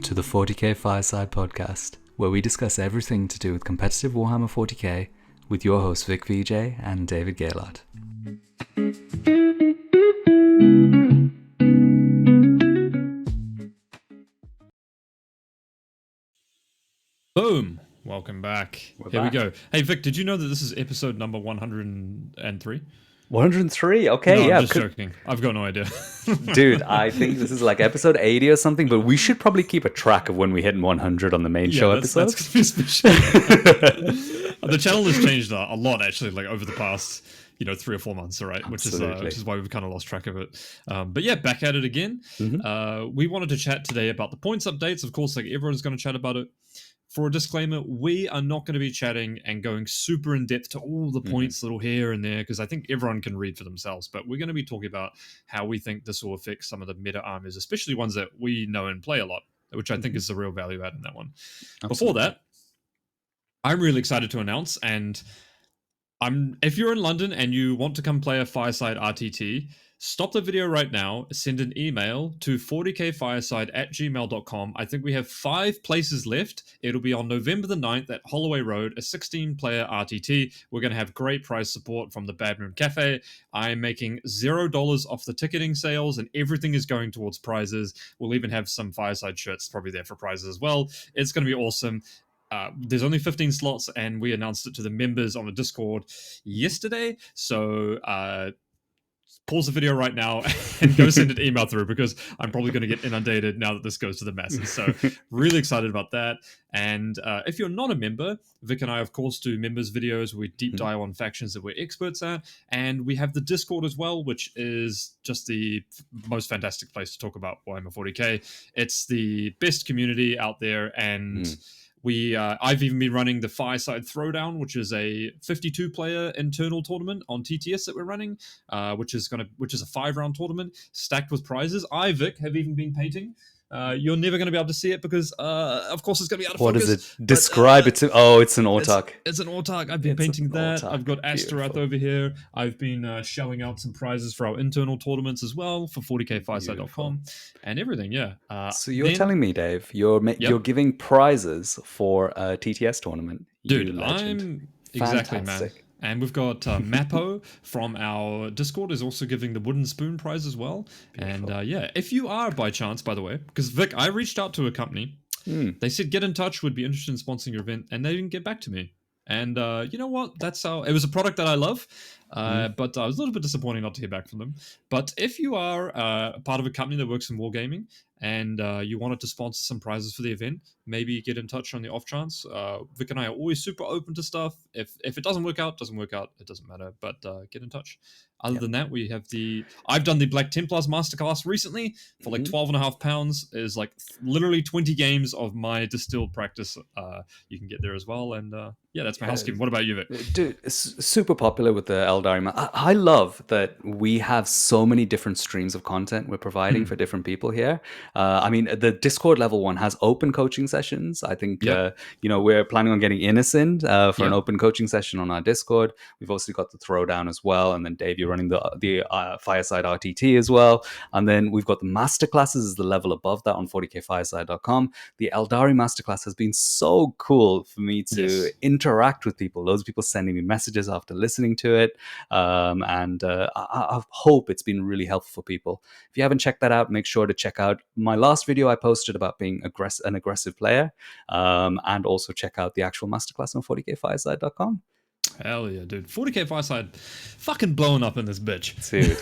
to the 40K Fireside podcast, where we discuss everything to do with competitive Warhammer 40K with your hosts Vic Vijay and David Gaylard. Boom! Welcome back. We're Here back. we go. Hey Vic, did you know that this is episode number 103? 103? Okay, No, yeah. I'm just joking. I've got no idea. Dude, I think this is like episode 80 or something, but we should probably keep a track of when we hit 100 on the main show episodes. That's gonna be special. The channel has changed a lot actually, like over the past 3 or 4 months, all right, which is why we've kind of lost track of it. But yeah, back at it again. We wanted to chat today about the points updates. Of course, like everyone's going to chat about it. For a disclaimer, we are not going to be chatting and going super in depth to all the points little here and there, because I think everyone can read for themselves. But we're going to be talking about how we think this will affect some of the meta armies, especially ones that we know and play a lot, which I think is the real value add in that one. Absolutely. Before that, I'm really excited to announce, and if you're in London and you want to come play a Fireside RTT, stop the video right now, send an email to 40kfireside@gmail.com. I think we have 5 places left. It'll be on November the 9th at Holloway Road, a 16-player RTT. We're going to have great price support from the Bad Moon Cafe. I'm making $0 off the ticketing sales, and everything is going towards prizes. We'll even have some Fireside shirts probably there for prizes as well. It's going to be awesome. There's only 15 slots, and we announced it to the members on the Discord yesterday. So pause the video right now and go send an email through, because I'm probably going to get inundated now that this goes to the masses. So really excited about that. And if you're not a member, Vic and I, of course, do members videos where we deep dive on factions that we're experts at. And we have the Discord as well, which is just the most fantastic place to talk about Warhammer 40k. It's the best community out there, and I've even been running the Fireside Throwdown, which is a 52-player internal tournament on TTS that we're running, which is a 5-round tournament stacked with prizes. I, Vic, have even been painting. You're never going to be able to see it because, of course, it's going to be out of focus. What is it? Describe it to... Oh, it's an autark. It's an autark. I've been painting that. I've got Astaroth over here. I've been shelling out some prizes for our internal tournaments as well for 40kfireside.com and everything, yeah. So you're telling me, Dave, you're giving prizes for a TTS tournament? Dude, I'm... Exactly, man. And we've got Mappo from our Discord is also giving the Wooden Spoon prize as well. Beautiful. And if you are by chance, by the way, because Vic, I reached out to a company. They said get in touch, would be interested in sponsoring your event, and they didn't get back to me. And you know what? That's how it was a product that I love, but I was a little bit disappointed not to hear back from them. But if you are part of a company that works in wargaming and you wanted to sponsor some prizes for the event, maybe get in touch on the off chance. Vic and I are always super open to stuff. If it doesn't work out, it doesn't matter. But get in touch. Other than that, we have I've done the Black Templars Masterclass recently for like £12.5. Is like literally 20 games of my distilled practice. You can get there as well. And that's my housekeeping. What about you, Vic? Dude, super popular with the Eldari. I love that we have so many different streams of content we're providing for different people here. I mean, the Discord level one has open coaching sessions. I think, we're planning on getting Innocent for an open coaching session on our Discord. We've also got the Throwdown as well. And then, Dave, you're running the Fireside RTT as well. And then we've got the Masterclasses is the level above that on 40kfireside.com. The Eldari Masterclass has been so cool for me to interact with people. Loads of people sending me messages after listening to it. I hope it's been really helpful for people. If you haven't checked that out, make sure to check out my last video I posted about being an aggressive player, and also check out the actual masterclass on 40kfireside.com. Hell yeah, dude. 40k Fireside fucking blowing up in this bitch. Dude.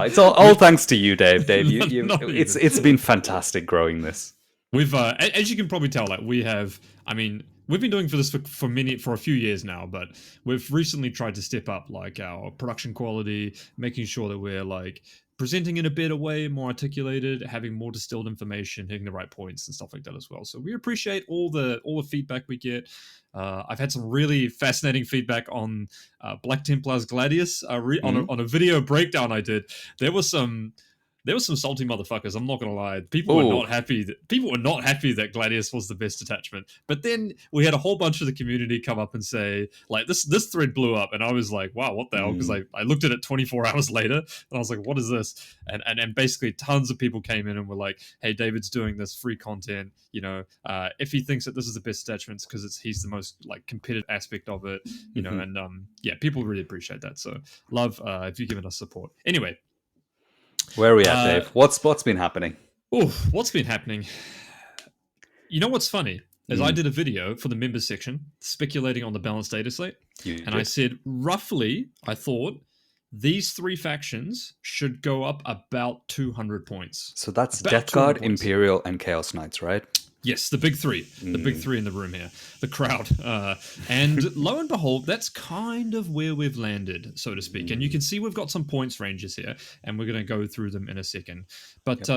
It's all thanks to you, Dave. Dave, it's been fantastic growing this. We've as you can probably tell, like we've been doing for this for a few years now, but we've recently tried to step up like our production quality, making sure that we're like presenting in a better way, more articulated, having more distilled information, hitting the right points and stuff like that as well. So we appreciate all the feedback we get. I've had some really fascinating feedback on Black Templars Gladius on a video breakdown I did. There there were some salty motherfuckers. I'm not gonna lie. Oh, People were not happy that Gladius was the best attachment. But then we had a whole bunch of the community come up and say, like, this thread blew up, and I was like, wow, what the hell? Because I looked at it 24 hours later, and I was like, what is this? And basically tons of people came in and were like, hey, David's doing this free content. If he thinks that this is the best attachments because he's the most like competitive aspect of it, and yeah, people really appreciate that. So love if you've given us support. Anyway, where are we at, Dave? What's been happening? What's been happening? You know what's funny is I did a video for the members section speculating on the balanced data slate, I said roughly I thought these three factions should go up about 200 points. So that's Death Guard, Imperial, and Chaos Knights, right? Yes, the big three. The big three in the room here. The crowd. And lo and behold, that's kind of where we've landed, so to speak. And you can see we've got some points ranges here, and we're going to go through them in a second. But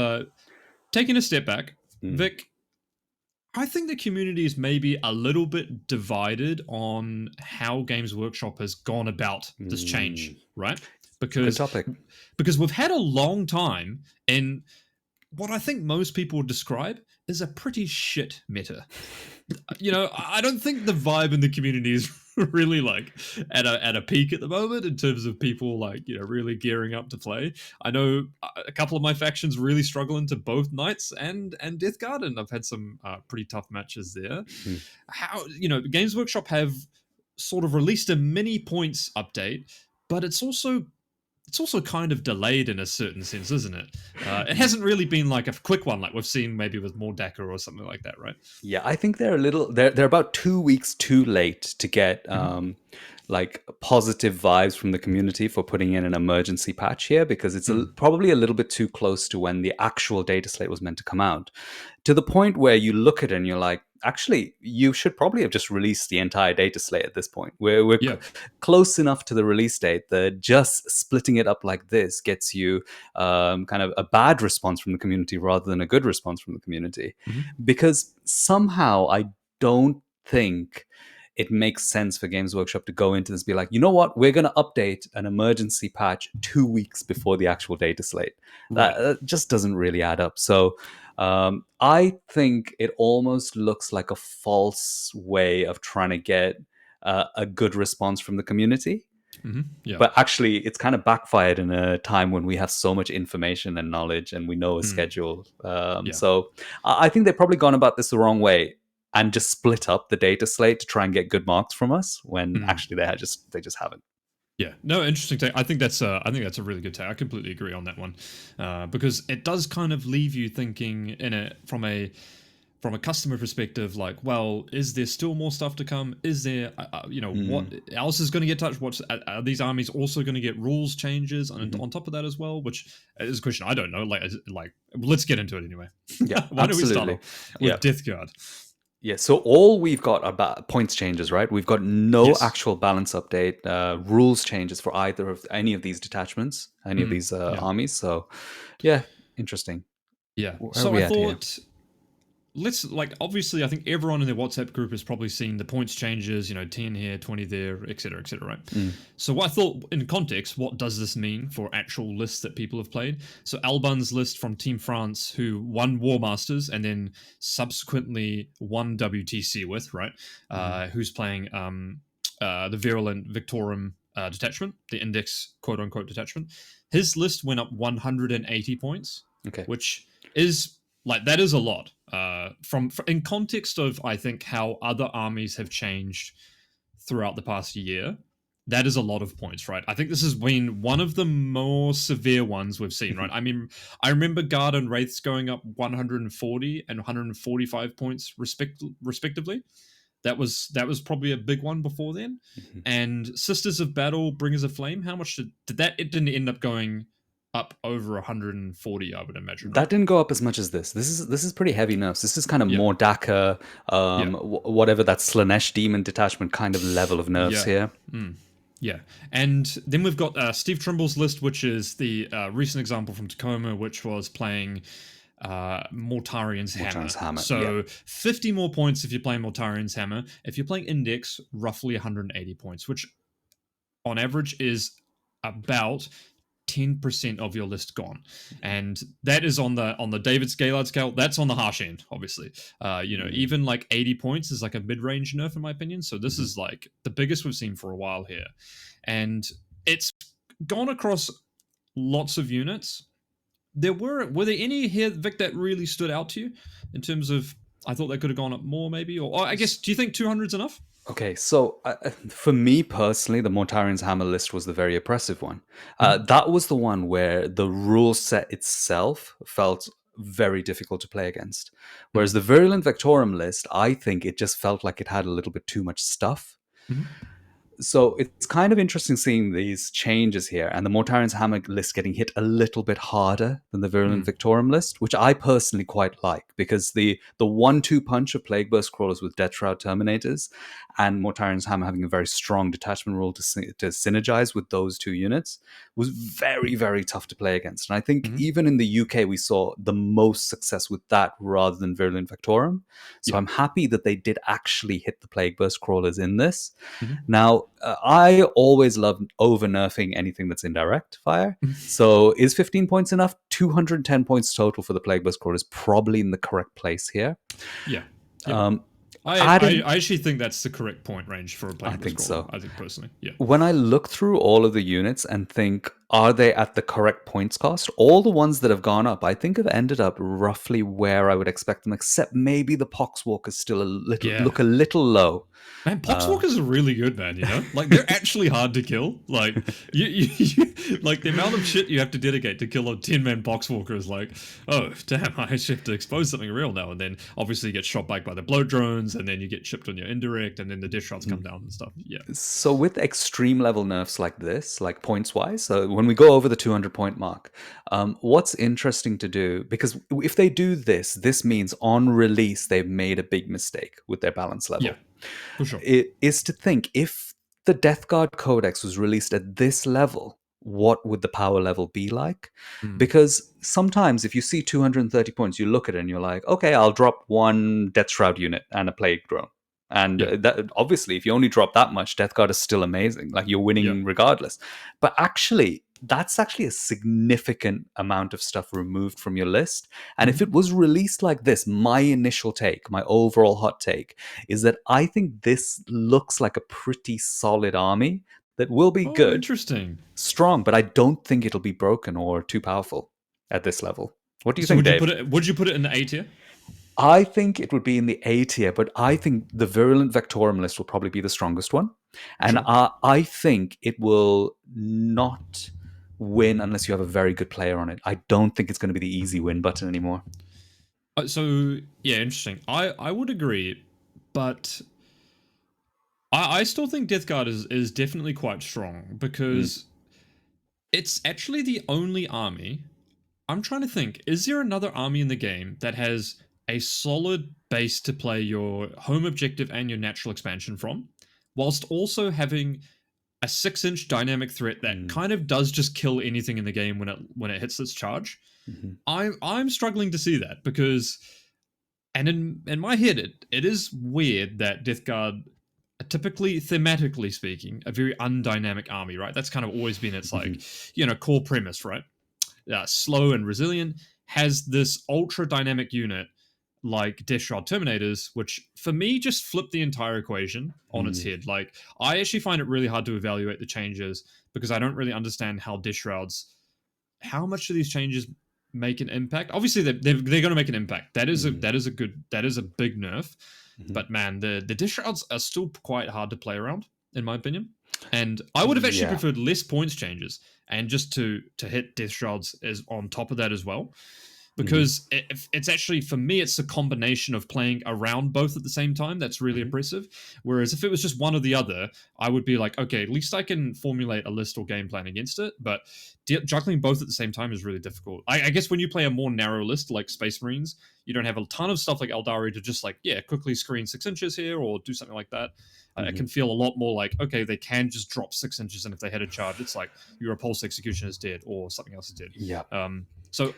taking a step back, Vic, I think the community is maybe a little bit divided on how Games Workshop has gone about this change, right? Because we've had a long time, and what I think most people would describe is a pretty shit meta. I don't think the vibe in the community is really like at a peak at the moment in terms of people like really gearing up to play. I know a couple of my factions really struggle into both Knights and Death Guard, and I've had some pretty tough matches there. How Games Workshop have sort of released a mini points update, but it's also kind of delayed in a certain sense, isn't it? It hasn't really been like a quick one like we've seen maybe with more Dakar or something like that, right? Yeah, I think they're about 2 weeks too late to get like positive vibes from the community for putting in an emergency patch here, because it's probably a little bit too close to when the actual data slate was meant to come out, to the point where you look at it and you're like, actually, you should probably have just released the entire data slate at this point. We're close enough to the release date that just splitting it up like this gets you kind of a bad response from the community rather than a good response from the community. Because somehow I don't think it makes sense for Games Workshop to go into this and be like, you know what, we're going to update an emergency patch 2 weeks before the actual data slate. That just doesn't really add up. So I think it almost looks like a false way of trying to get a good response from the community. But actually, it's kind of backfired in a time when we have so much information and knowledge and we know a schedule. So I think they've probably gone about this the wrong way and just split up the data slate to try and get good marks from us when actually they just haven't. Yeah, no, interesting take. I think that's a really good take. I completely agree on that one, because it does kind of leave you thinking from a customer perspective, like, well, is there still more stuff to come? Is there, what else is going to get touched? Are these armies also going to get rules changes on top of that as well? Which is a question I don't know. Like, let's get into it anyway. Yeah, why don't we start off with Death Guard? Yeah, so all we've got are points changes, right? We've got no actual balance update, rules changes for any of these detachments, any of these armies. So, yeah, interesting. Yeah. So I thought, obviously, I think everyone in their WhatsApp group has probably seen the points changes, 10 here, 20 there, etc., right? So I thought, in context, what does this mean for actual lists that people have played? So Albun's list from Team France, who won War Masters and then subsequently won WTC with, right? Who's playing the Virulent Victorum detachment, the Index quote-unquote detachment. His list went up 180 points, which is... that is a lot. In context of, I think, how other armies have changed throughout the past year, that is a lot of points, right? I think this has been one of the more severe ones we've seen, right? I mean, I remember Guard and Wraiths going up 140 and 145 points respectively. That was probably a big one before then. And Sisters of Battle, Bringers of Flame, how much did that? It didn't end up going up over 140, I would imagine. That didn't go up as much as this. This is pretty heavy nerfs. This is kind of more Dakar, whatever that Slanesh demon detachment kind of level of nerfs here. Yeah, and then we've got Steve Trimble's list, which is the recent example from Tacoma, which was playing Mortarian's Hammer. So 50 more points if you're playing Mortarian's Hammer. If you're playing Index, roughly 180 points, which on average is about 10% of your list gone, and that is on the David's Gaylard scale. That's on the harsh end, obviously. Even like 80 points is like a mid-range nerf in my opinion. So this is like the biggest we've seen for a while here, and it's gone across lots of units. Were there any here, Vic, that really stood out to you in terms of I thought they could have gone up more, maybe? Or I guess, do you think 200's enough? Okay, so for me personally, the Mortarian's Hammer list was the very oppressive one. Mhm. That was the one where the rule set itself felt very difficult to play against. Whereas Mhm. the Virulent Vectorum list, I think it just felt like it had a little bit too much stuff. Mhm. So it's kind of interesting seeing these changes here, and the Mortarian's Hammer list getting hit a little bit harder than the Virulent Mm. Victorum list, which I personally quite like, because the 1-2 punch of Plague Burst Crawlers with Death Shroud Terminators and Mortarian's Hammer having a very strong detachment rule to synergize with those two units was very, very tough to play against. And I think Mhm. even in the UK, we saw the most success with that rather than Virulent Victorum. So Yeah. I'm happy that they did actually hit the Plague Burst Crawlers in this. Mhm. Now, I always love over nerfing anything that's indirect fire. So is 15 points enough? 210 points total for the Plague Burst Crawler is probably in the correct place here. Yeah. Yep. Um, I adding, actually think that's the correct point range for a I Plague Burst think Crawler, so. I think personally. Yeah. When I look through all of the units and think, are they at the correct points cost? All the ones that have gone up, I think have ended up roughly where I would expect them, except maybe the Poxwalkers still Yeah. look a little low. Man, Uh, Poxwalkers are really good, man. Like they're actually hard to kill. Like like the amount of shit you have to dedicate to kill a 10-man Poxwalker is like, oh damn, I actually have to expose something real now. And then obviously you get shot back by the blow drones, and then you get chipped on your indirect, and then the dish shots come down and stuff. Yeah. So with extreme level nerfs like this, like points wise, so when we go over the 200 point mark, what's interesting to do, because if they do this, this means on release they've made a big mistake with their balance Yeah, level. for sure. It is to think, if the Death Guard Codex was released at this level, what would the power level be like? Mm. Because sometimes if you see 230 points, you look at it and you're like, okay, I'll drop one Death Shroud unit and a Plague Drone. And Yeah. that, obviously, if you only drop that much, Death Guard is still amazing. Like, you're Yeah. winning regardless. But actually, that's actually a significant amount of stuff removed from your list. And if Mhm. it was released like this, my initial take, my overall hot take, is that I think this looks like a pretty solid army that will be Oh, good, interesting. strong, but I don't think it'll be broken or too powerful at this level. What do you So think, would you Dave? put it? Would you put it in the A tier? I think it would be in the A tier, but I think the Virulent Vectorum list will probably be the strongest one. And Sure. I think it will not win unless you have a very good player on it. I don't think it's going to be the easy win button anymore. So yeah, interesting. I would agree, but I still think Death Guard is definitely quite strong Mm, because it's actually the only army. I'm trying to think. Is there another army in the game that has a solid base to play your home objective and your natural expansion from, whilst also having a 6-inch dynamic threat that mm, kind of does just kill anything in the game when it hits its charge? mhm, I'm struggling to see that because, and in my head it is weird that Death Guard are typically, thematically speaking, a very undynamic army, right? That's kind of always been its mhm, like core premise, right? Slow and resilient, has this ultra dynamic unit like Death Shroud Terminators, which for me just flip the entire equation on its mm, head. Like, I actually find it really hard to evaluate the changes because I don't really understand how Death Shrouds, how much do these changes make an impact? Obviously, they're going to make an impact. mhm, That is a big nerf. mhm. But man, the Death Shrouds are still quite hard to play around, in my opinion. And I would have actually Yeah. preferred less points changes and just to hit Death Shrouds as on top of that as well, Mhm, because it's actually, for me, it's a combination of playing around both at the same time that's really mhm, oppressive. Whereas if it was just one or the other, I would be like, okay, at least I can formulate a list or game plan against it. But juggling both at the same time is really difficult. I guess when you play a more narrow list like Space Marines, you don't have a ton of stuff like Eldari to just like, yeah, quickly screen 6 inches here or do something like that. It mhm. can feel a lot more like, okay, they can just drop 6 inches, and if they hit a charge, it's like your repulse execution is dead or something else is dead. Yeah. So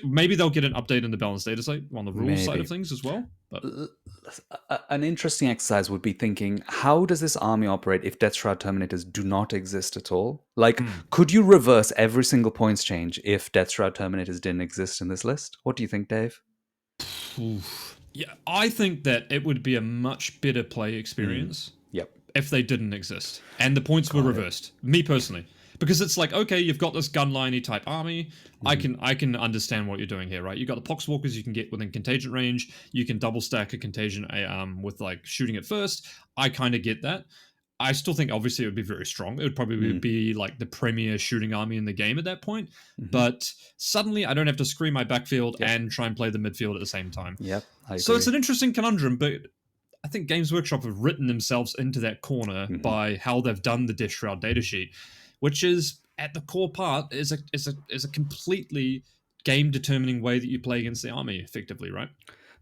Maybe they'll get an update in the balance data site on the rules side of Maybe. things as well. But An interesting exercise would be thinking, how does this army operate if Death Shroud Terminators do not exist at all? Like, could you reverse every single points change if Death Shroud Terminators didn't exist in this list? What do you think, Dave? oof. Yeah, I think that it would be a much better play experience Yep. if they didn't exist and the points were Got it. reversed. Me personally, because it's like, okay, you've got this gunliney type army. I can understand what you're doing here, right? You got the poxwalkers you can get within contagion range. You can double stack a contagion with like shooting it first. I kind of get that. I still think obviously it would be very strong. It would probably be like the premier shooting army in the game at that point. But suddenly I don't have to screen my backfield Yep. and try and play the midfield at the same time. Yep. I So it's agree. an interesting conundrum, but I think Games Workshop have written themselves into that corner by how they've done the Death Shroud datasheet, which is at the core part is a completely game determining way that you play against the army effectively, right?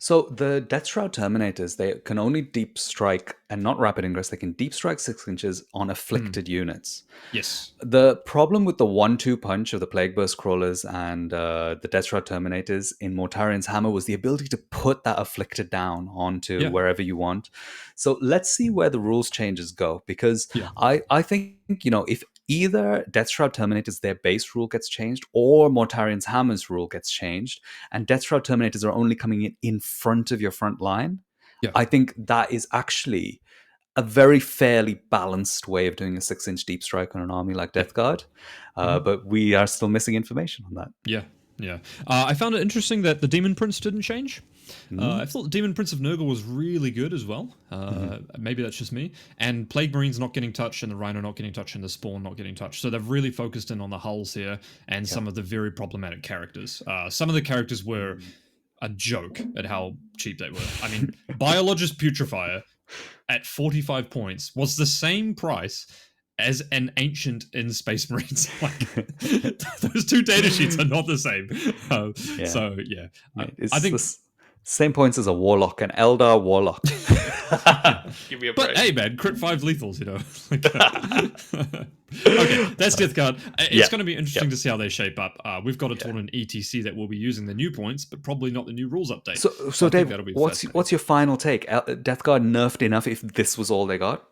So the Death Shroud Terminators, they can only deep strike and not rapid ingress. They can deep strike 6 inches on afflicted units. Yes. The problem with the 1-2 punch of the Plague Burst Crawlers and the Death Shroud Terminators in Mortarian's Hammer was the ability to put that afflicted down onto Yeah. wherever you want. So let's see where the rules changes go, because Yeah. I think, if either Death Shroud Terminators, their base rule gets changed, or Mortarian's Hammer's rule gets changed, and Death Shroud Terminators are only coming in front of your front line, Yeah. I think that is actually a very fairly balanced way of doing a 6-inch deep strike on an army like Death Guard. But we are still missing information on that. Yeah. Yeah. I found it interesting that the Demon Prince didn't change. I thought the Demon Prince of Nurgle was really good as well. Maybe that's just me. And Plague Marines not getting touched, and the Rhino not getting touched, and the Spawn not getting touched. So they've really focused in on the hulls here and some of the very problematic characters. Some of the characters were a joke at how cheap they were. I mean, Biologist Putrefier at 45 points was the same price as an ancient in Space Marines. Like, those two data sheets are not the same. So yeah, It's I think. the same points as a Warlock, an Eldar Warlock. Give me a break. But hey, man, crit 5 lethals, you know. Okay, that's Death Guard. It's going to be interesting to see how they shape up. We've got a tournament ETC that will be using the new points, but probably not the new rules update. So Dave, what's your final take? Death Guard nerfed enough if this was all they got?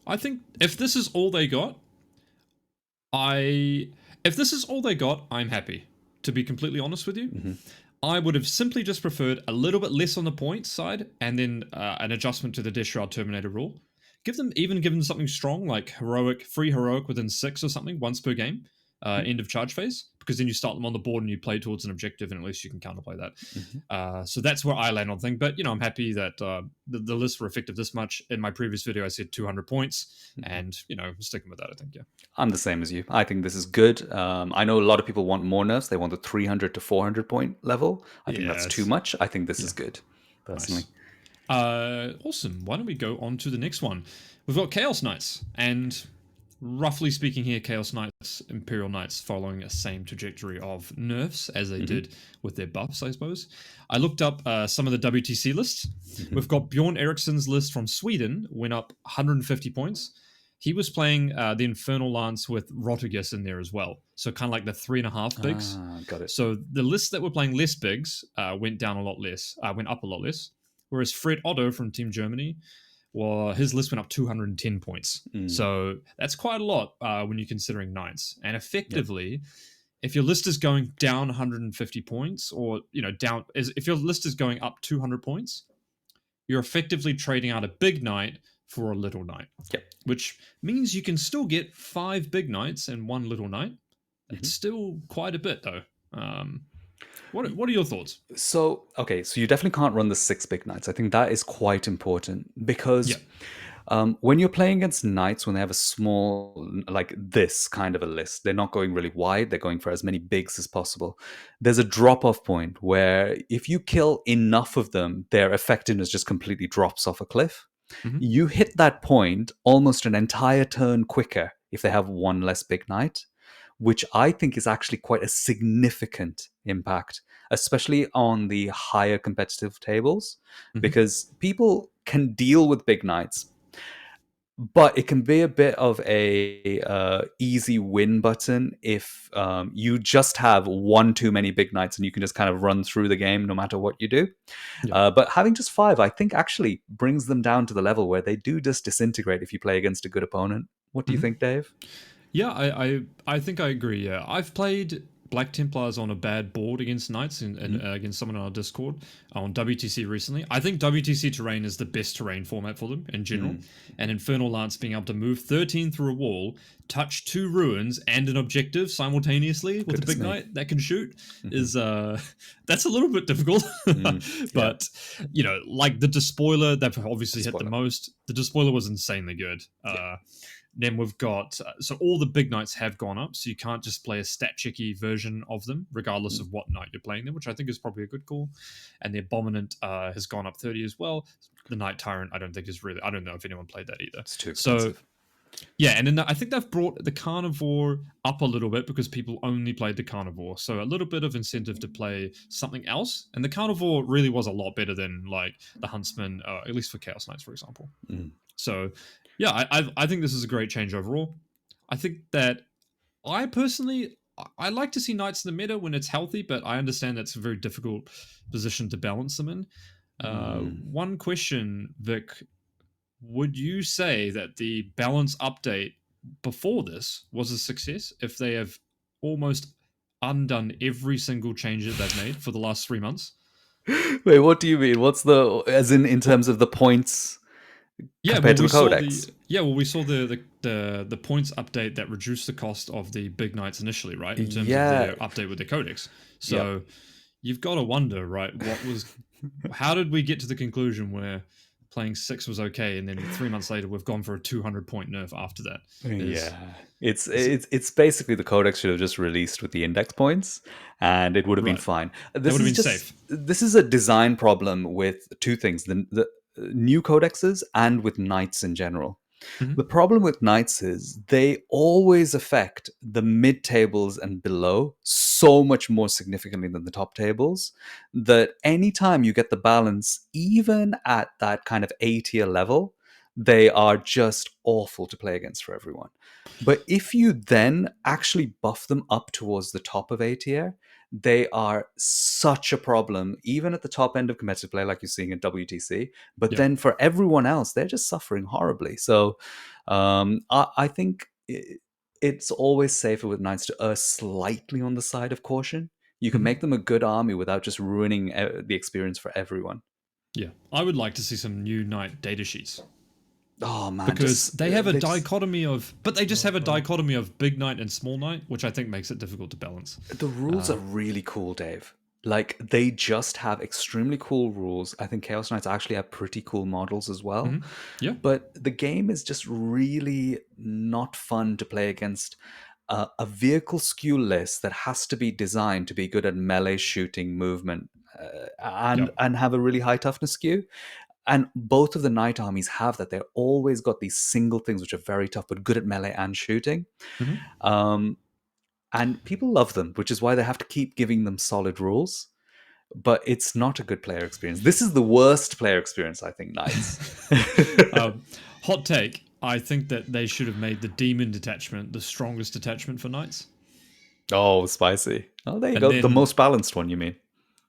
I think if this is all they got, I'm happy. To be completely honest with you, I would have simply just preferred a little bit less on the points side, and then an adjustment to the Death Shroud Terminator rule. Give them something strong like free heroic within 6 or something once per game, end of charge phase, because then you start them on the board and you play towards an objective, and at least you can counterplay that. So that's where I land on thing. But I'm happy that the lists were effective this much. In my previous video, I said 200 points, and sticking with that, I think. Yeah, I'm the same as you. I think this is good. I know a lot of people want more nerfs. They want the 300 to 400 point level. I think that's too much. I think this is good, personally. Nice. Awesome. Why don't we go on to the next one? We've got Chaos Knights, and roughly speaking here, Chaos Knights, Imperial Knights following a same trajectory of nerfs as they did with their buffs, I suppose. I looked up some of the WTC lists. We've got Bjorn Eriksson's list from Sweden, went up 150 points. He was playing the Infernal Lance with Rotigus in there as well. So kind of like the 3.5 bigs. Got it. So the lists that were playing less bigs went up a lot less. Whereas Fred Otto from Team Germany, well, his list went up 210 points. So that's quite a lot when you're considering Knights. And effectively, if your list is going down 150 points, or if your list is going up 200 points, you're effectively trading out a big Knight for a little Knight. Which means you can still get 5 big Knights and 1 little Knight. It's still quite a bit, though. What are your thoughts? So you definitely can't run the 6 big Knights. I think that is quite important, because when you're playing against Knights, when they have a small, like this kind of a list, they're not going really wide. They're going for as many bigs as possible. There's a drop-off point where if you kill enough of them, their effectiveness just completely drops off a cliff. You hit that point almost an entire turn quicker if they have 1 less big Knight, which I think is actually quite a significant impact, especially on the higher competitive tables, because people can deal with big Knights. but it can be a bit of a easy win button if you just have one too many big knights and you can just kind of run through the game no matter what you do. Yeah. But having just five, I think, actually brings them down to the level where they do just disintegrate if you play against a good opponent. What do you Mhm. think, Dave? Yeah, I think I agree. Yeah, I've played Black Templars on a bad board against Knights and Mhm. against someone on our Discord on WTC recently. I think WTC terrain is the best terrain format for them in general. Mm. And Infernal Lance being able to move 13 through a wall, touch two ruins and an objective simultaneously with a Goodness big me. knight that can shoot Hmm. is that's a little bit difficult. Mm. Yeah. But like the Despoiler that obviously hit the Spoiler. most. The Despoiler was insanely good. Yeah. Then we've got so all the big knights have gone up, so you can't just play a stat checky version of them, regardless Mm. of what knight you're playing them, which I think is probably a good call. And the Abominant has gone up 30 as well. The Knight Tyrant, I don't think is really. I don't know if anyone played that either. It's too So expensive. yeah, and then I think they've brought the Carnivore up a little bit because people only played the Carnivore, so a little bit of incentive to play something else. And the Carnivore really was a lot better than like the Huntsman, at least for Chaos Knights, for example. Mm. So, yeah, I think this is a great change overall. I think that I personally I like to see knights in the meta when it's healthy, but I understand that's a very difficult position to balance them in. Mm. One question, Vic, would you say that the balance update before this was a success if they have almost undone every single change that they've made for the last 3 months? Wait, what do you mean? What's the, as in Well, terms of the points yeah, well, compared to we the saw codex? the yeah, well, we saw the points update that reduced the cost of the big knights initially, right? In terms of Yeah. their update with the codex. Yep. So you've got to wonder, right? How did we get to the conclusion where playing six was okay, and then 3 months later we've gone for a 200 point nerf after that? Is Yeah, it's is it's basically the codex should have just released with the index points, and it would have been right? fine. That would have been safe. This is a design problem with two things: the new codexes and with knights in general. Hmm. The problem with knights is they always affect the mid tables and below so much more significantly than the top tables that anytime you get the balance, even at that kind of A tier level, they are just awful to play against for everyone. But if you then actually buff them up towards the top of A tier, they are such a problem, even at the top end of competitive play, like you're seeing in WTC. But Yeah. then for everyone else, they're just suffering horribly. So I think it's always safer with knights to err slightly on the side of caution. You can Hmm. make them a good army without just ruining the experience for everyone. Yeah. I would like to see some new knight data sheets Oh man, because just they have a they just dichotomy of, but they just have a dichotomy of big knight and small knight, which I think makes it difficult to balance. the rules Uh, are really cool, Dave. Like they just have extremely cool rules. I think Chaos Knights actually have pretty cool models as well. mhm. Yeah. But the game is just really not fun to play against a vehicle skew list that has to be designed to be good at melee shooting movement Yeah. and have a really high toughness skew. And both of the knight armies have that. They're always got these single things which are very tough but good at melee and shooting. Mhm. Um, and people love them, which is why they have to keep giving them solid rules. But it's not a good player experience. This is the worst player experience, I think, Knights. um, hot take. I think that they should have made the demon detachment the strongest detachment for knights. Oh, spicy. Oh, there you And go. The then most balanced one, you mean?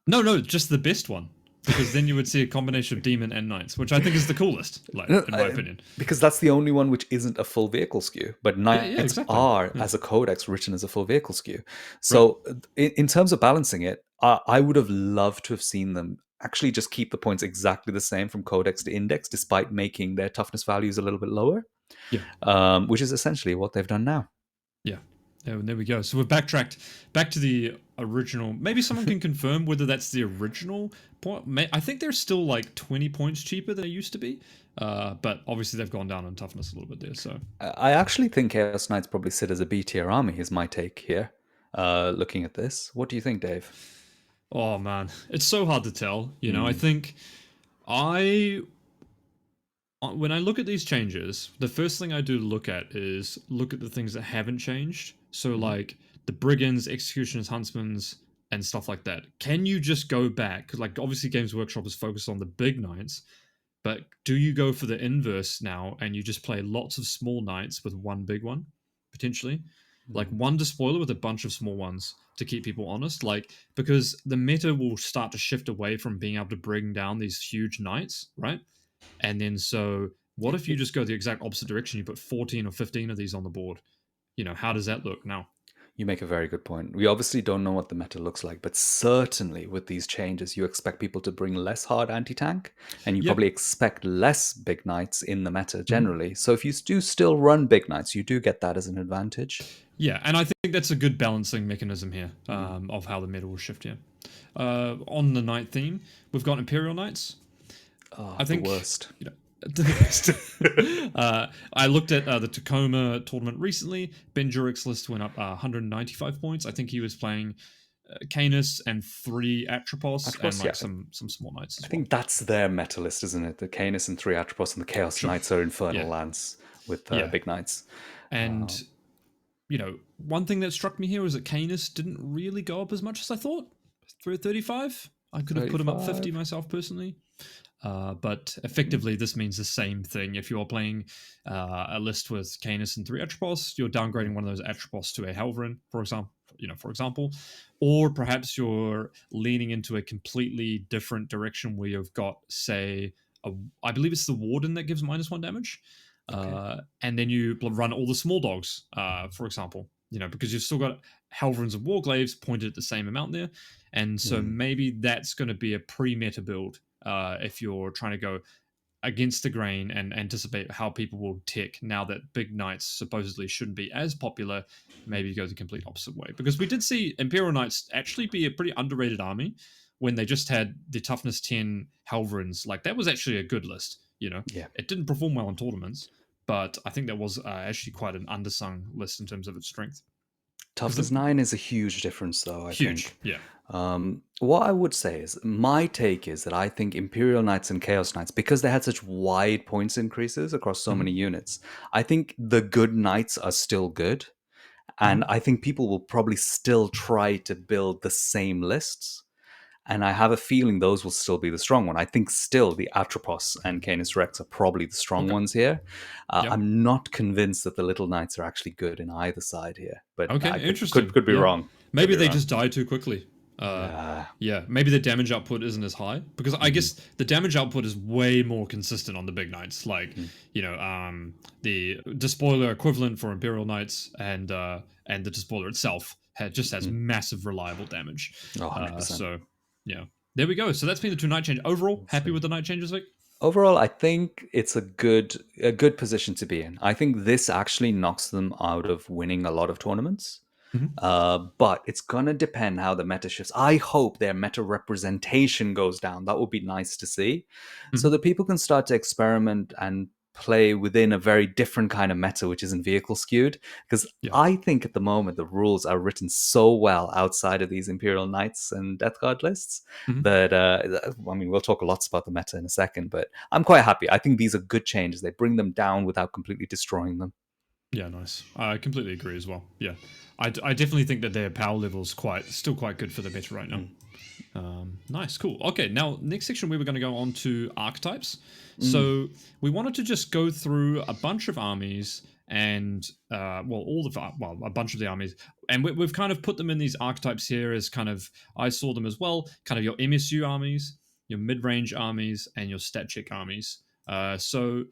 no, just the best one. Because then you would see a combination of demon and knights, which I think is the coolest, like No, in my opinion. because that's the only one which isn't a full vehicle skew. But Yeah, Knights exactly. are, Yeah. as a codex, written as a full vehicle skew. Right. So, in terms of balancing it, I would have loved to have seen them actually just keep the points exactly the same from codex to index, despite making their toughness values a little bit lower, Yeah. which is essentially what they've done now. Yeah. There we go. So we've backtracked back to the original. Maybe someone can confirm whether that's the original point. I think they're still like 20 points cheaper than they used to be. But obviously they've gone down on toughness a little bit there. So I actually think Chaos Knights probably sit as a B tier army, is my take here, looking at this. What do you think, Dave? oh man, it's so hard to tell. I Mm. think I when I look at these changes, the first thing I do look at is look at the things that haven't changed. So Mhm. like the brigands, executioners, huntsmans, and stuff like that. Can you just go back? Because like obviously Games Workshop is focused on the big knights. But do you go for the inverse now and you just play lots of small knights with one big one, potentially? Like Mm. one despoiler with a bunch of small ones to keep people honest? Like, because the meta will start to shift away from being able to bring down these huge knights, right? And then so what if you It- just go the exact opposite direction? You put 14 or 15 of these on the board. How does that look now? You make a very good point. We obviously don't know what the meta looks like, but certainly with these changes, you expect people to bring less hard anti-tank, and you Yeah. probably expect less big knights in the meta Mhm. generally. So if you do still run big knights, you do get that as an advantage. Yeah, and I think that's a good balancing mechanism here Mm. of how the meta will shift here. On the knight theme, we've got Imperial Knights. Oh, I the think worst. I looked at the Tacoma tournament recently. Ben Jurek's list went up 195 points. I think he was playing Canis and 3 Atropos and Atropos, yeah. like some small knights I as well. think that's their meta list, isn't it? The Canis and 3 Atropos and the Chaos Sure. Knights are Infernal Yeah. Lance with Yeah. big knights. Uh, And one thing that struck me here was that Canis didn't really go up as much as I thought. 335. I could have put him up 50 35. myself personally. But effectively, this means the same thing. If you're playing a list with Canis and 3 Atropos, you're downgrading one of those Atropos to a Helverin, for example, or perhaps you're leaning into a completely different direction where you've got, say, I believe it's the Warden that gives -1 damage, Okay. and then you run all the small dogs, for example, because you've still got Helverins and Warglaves pointed at the same amount there, and so Mm. maybe that's going to be a pre-meta build if you're trying to go against the grain and anticipate how people will tick now that big knights supposedly shouldn't be as popular. Maybe go the complete opposite way, because we did see Imperial Knights actually be a pretty underrated army when they just had the toughness 10 Helverins. Like, that was actually a good list. Yeah. It didn't perform well in tournaments, but I think that was actually quite an undersung list in terms of its strength. Because Toughness 9 is a huge difference, though, I huge, think. yeah. What I would say is, my take is that I think Imperial Knights and Chaos Knights, because they had such wide points increases across so many Hmm. units, I think the good knights are still good. And Hmm. I think people will probably still try to build the same lists. And I have a feeling those will still be the strong one. I think still the Atropos and Canis Rex are probably the strong Okay. ones here. Yeah. I'm not convinced that the little knights are actually good in either side here, but Okay, I could interesting. could be Yeah, wrong. Could maybe be they wrong. just die too quickly. Uh, Yeah. yeah, maybe the damage output isn't as high, because I Hmm. guess the damage output is way more consistent on the big knights. Like, Hmm. the despoiler equivalent for Imperial Knights and the despoiler itself just has Hmm. massive reliable damage. Oh, 100%. So yeah, there we go. So that's been the 2 night change. Overall, happy Sweet. with the night changes, Vic? Overall, I think it's a good position to be in. I think this actually knocks them out of winning a lot of tournaments. Hmm. But it's gonna depend how the meta shifts. I hope their meta representation goes down. That would be nice to see, so Hmm. that people can start to experiment and play within a very different kind of meta, which isn't vehicle skewed. Because Yeah. I think at the moment the rules are written so well outside of these Imperial Knights and Death Guard lists Hmm. that I mean, we'll talk lots about the meta in a second, but I'm quite happy. I think these are good changes. They bring them down without completely destroying them. Yeah, nice. I completely agree as well. Yeah, I definitely think that their power level's still quite good for the meta right now. Mm. Nice, cool. Okay, now next section we were going to go on to archetypes. Mm. So we wanted to just go through a bunch of armies and a bunch of the armies, and we've kind of put them in these archetypes here as kind of, I saw them as well, kind of your MSU armies, your mid-range armies, and your stat check armies. So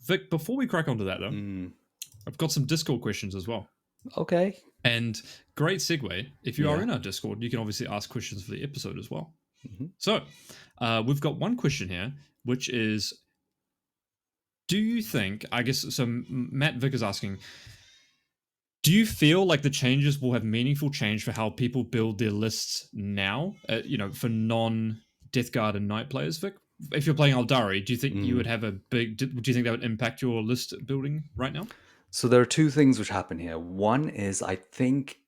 Vic, before we crack onto that though, Mm. I've got some Discord questions as well. Okay. And great segue. If you are Yeah. in our Discord, you can obviously ask questions for the episode as well. Mhm. So, we've got one question here, which is, do you think, I guess, so Matt Vick is asking, do you feel like the changes will have meaningful change for how people build their lists now, for non Death Guard and Knight players, Vic? If you're playing Aldari, do you think you would Mm. have do you think that would impact your list building right now? So there are two things which happen here. One is, I think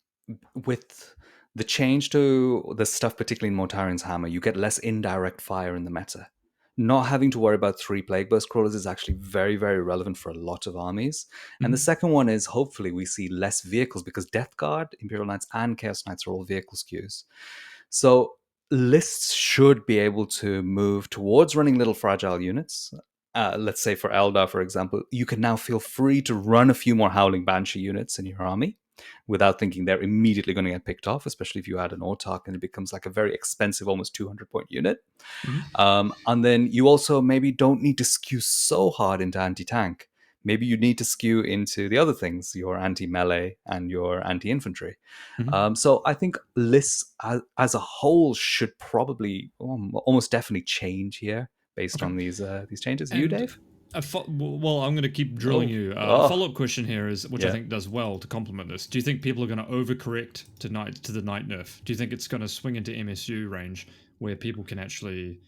with the change to the stuff, particularly in Mortarian's Hammer, you get less indirect fire in the meta. Not having to worry about 3 Plague Burst crawlers is actually very, very relevant for a lot of armies. And the Hmm. second one is, hopefully we see less vehicles, because Death Guard, Imperial Knights, and Chaos Knights are all vehicle skews. So lists should be able to move towards running little fragile units. Let's say for Eldar, for example, you can now feel free to run a few more Howling Banshee units in your army without thinking they're immediately going to get picked off, especially if you add an Autark and it becomes like a very expensive, almost 200-point unit. Mhm. And then you also maybe don't need to skew so hard into anti-tank. Maybe you need to skew into the other things, your anti-melee and your anti-infantry. Mhm. So I think lists as a whole should probably almost definitely change here based Okay. on these changes. You, And Dave? well, I'm going to keep drilling Oh, you. A oh, follow-up question here is, which I yeah. think does well to complement this. Do you think people are going to overcorrect to the night nerf? Do you think it's going to swing into MSU range where people can actually,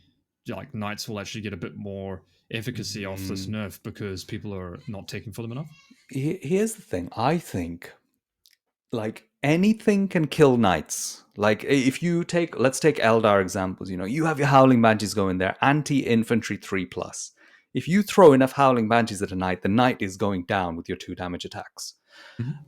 like, knights will actually get a bit more efficacy off this Mm. nerf because people are not taking for them enough? Here's the thing. I think like anything can kill knights. Like if you take, let's take Eldar examples. You have your Howling Banshees going there, anti-infantry 3+. If you throw enough Howling Banshees at a knight, the knight is going down with your 2 damage attacks. Mhm.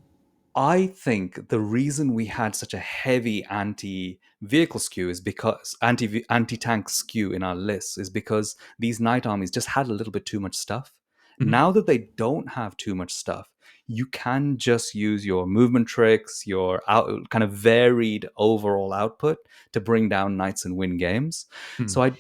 I think the reason we had such a heavy anti-vehicle skew is because anti-tank skew in our lists is because these knight armies just had a little bit too much stuff. Mhm. Now that they don't have too much stuff, you can just use your movement tricks, your kind of varied overall output to bring down knights and win games. Hmm. So I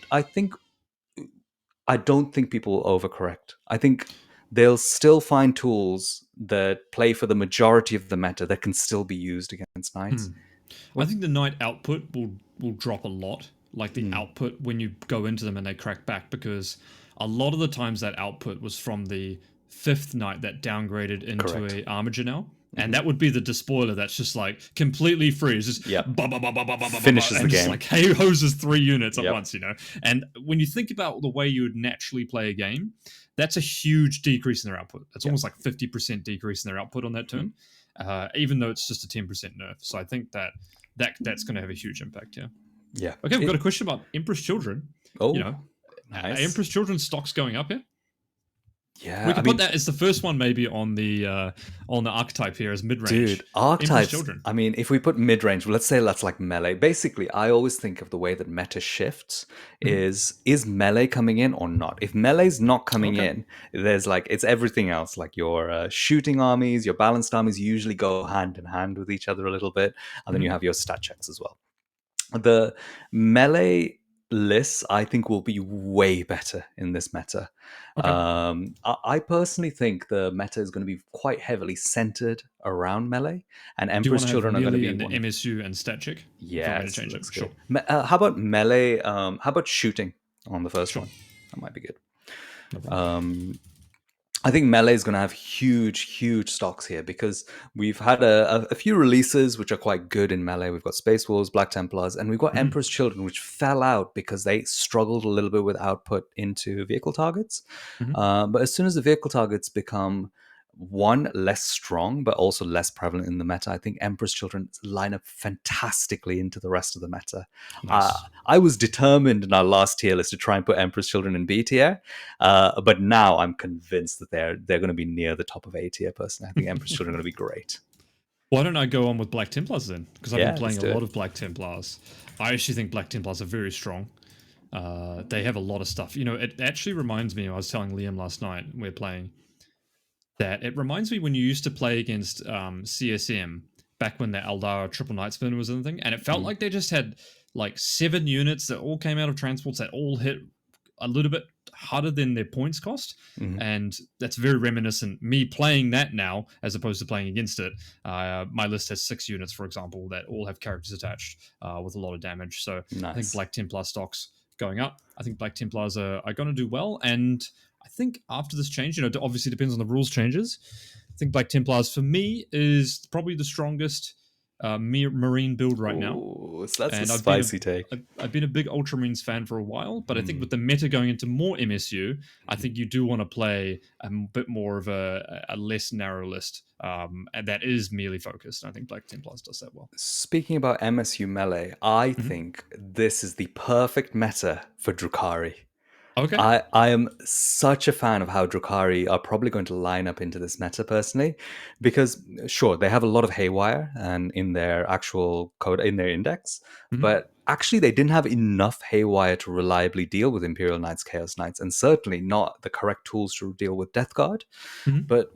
don't think people will overcorrect. I think they'll still find tools that play for the majority of the meta that can still be used against Hmm. knights. I What's think the knight output will drop a lot. Like the mm, output when you go into them and they crack back, because a lot of the times that output was from the fifth knight that downgraded into correct? a armiger now. And Hmm. that would be the despoiler that's just like completely free. It's just Yep, ba ba ba ba ba ba ba ba ba, finishes the and just game. like hey hoses 3 units at Yep. once, And when you think about the way you would naturally play a game, that's a huge decrease in their output. It's Yep. almost like 50% decrease in their output on that Hmm. turn, even though it's just a 10% nerf. So I think that's going to have a huge impact here. Yeah. Okay, we've got a question about Empress Children. You know, Oh, nice. Empress Children stocks going up here. We Yeah. I could put mean, that as the first one, maybe on the archetype here as mid dude, range. Empress archetypes. Children. I mean, if we put mid range, let's say that's like melee. Basically, I always think of the way that meta shifts Mhm. is melee coming in or not? If melee's not coming Okay. in, there's like it's everything else. Like your shooting armies, your balanced armies usually go hand in hand with each other a little bit, and then you Mhm. have your stat checks as well. The melee lists, I think, will be way better in this meta. Okay. I personally think the meta is going to be quite heavily centered around melee, and Do you want Emperor's to have Children are going to melee be and one of. MSU and stat check if you want me to Yes, change it? looks Sure. good. How about melee? How about shooting on the first Sure. one? That might be good. No problem. Um, I think Melee is going to have huge, huge stocks here because we've had a few releases which are quite good in Melee. We've got Space Wolves, Black Templars, and we've got Mhm. Emperor's Children, which fell out because they struggled a little bit with output into vehicle targets. Mhm. But as soon as the vehicle targets become one less strong, but also less prevalent in the meta, I think Emperor's Children line up fantastically into the rest of the meta. Uh, Nice. I was determined in our last tier list to try and put Emperor's Children in B tier. But now I'm convinced that they're going to be near the top of A tier. Personally, I think Emperor's Children are going to be great. Why don't I go on with Black Templars then? Because I've been Yeah, let's playing a do lot it. of Black Templars. I actually think Black Templars are very strong. They have a lot of stuff. It actually reminds me. I was telling Liam last night we're playing that it reminds me when you used to play against CSM back when the Eldar Triple Night Spin was in the thing, and it felt Mm, like they just had like 7 units that all came out of transports that all hit a little bit harder than their points cost. mhm. And that's very reminiscent. Me playing that now, as opposed to playing against it. My list has 6 units, for example, that all have characters attached with a lot of damage. So I think Nice. Black Templar stocks going up. I think Black Templars are going to do well. And I think after this change, it obviously depends on the rules changes. I think Black Templars for me is probably the strongest Marine build right now, Oh, so that's a and I've been spicy take. I've been a big Ultramarines fan for a while, but I think Mm, with the meta going into more MSU, I mhm. think you do want to play a bit more of a less narrow list, and that is merely focused. And I think Black Templars does that well. Speaking about MSU Melee, I Mhm. think this is the perfect meta for Drukhari. Okay. I am such a fan of how Drukhari are probably going to line up into this meta personally, because sure they have a lot of haywire and in their actual code in their index, Hmm. but actually they didn't have enough haywire to reliably deal with Imperial Knights, Chaos Knights, and certainly not the correct tools to deal with Death Guard. Hmm. But